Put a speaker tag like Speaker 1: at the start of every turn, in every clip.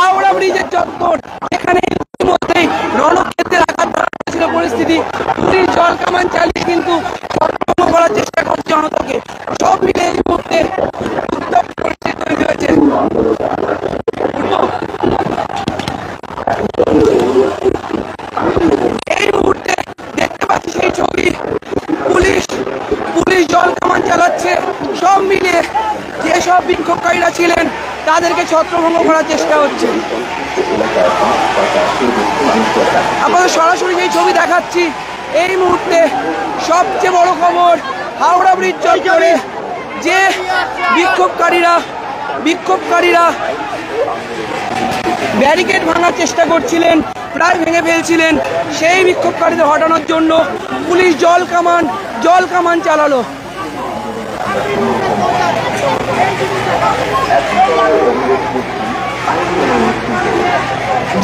Speaker 1: হাওড়া ব্রিজের চত্বর, এখানে ইতিমধ্যেই রণক্ষেত্রের আঘাত ছিল পরিস্থিতি। পুলিশ জল কামান চালিয়ে কিন্তু ছত্রভঙ্গ করার চেষ্টা করছে জনতাকে। সব মিলে এই মুহূর্তে উত্তপ্ত পরিস্থিতি তৈরি হয়েছে। এই মুহূর্তে দেখতে পাচ্ছি সেই ছবি, পুলিশ জল কামান চালাচ্ছে। সব মিলিয়ে যেসব বিক্ষোভকারীরা ছিলেন তাদেরকে ছত্রভঙ্গ করার চেষ্টা হচ্ছে। আপনাদের সরাসরি যেই ছবি দেখাচ্ছি, এই মুহূর্তে সবচেয়ে বড় খবর, হাওড়া ব্রিজ চত্বরে যে বিক্ষোভকারীরা ব্যারিকেড ভাঙার চেষ্টা করছিলেন, প্রায় ভেঙে ফেলছিলেন, সেই বিক্ষোভকারীদের হটানোর জন্য পুলিশ জল কামান চালালো।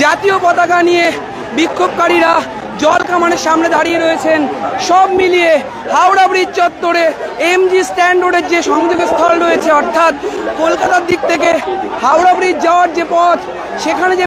Speaker 1: জাতীয় পতাকা নিয়ে বিক্ষোভকারীরা জল কামানের সামনে দাঁড়িয়ে রয়েছেন। সব মিলিয়ে হাওড়া ব্রিজ চত্বরে এমজি স্ট্যান্ড রোডের যে সংযোগস্থল রয়েছে, অর্থাৎ কলকাতার দিক থেকে হাওড়া ব্রিজ যাওয়ার যে পথ, সেখানে যে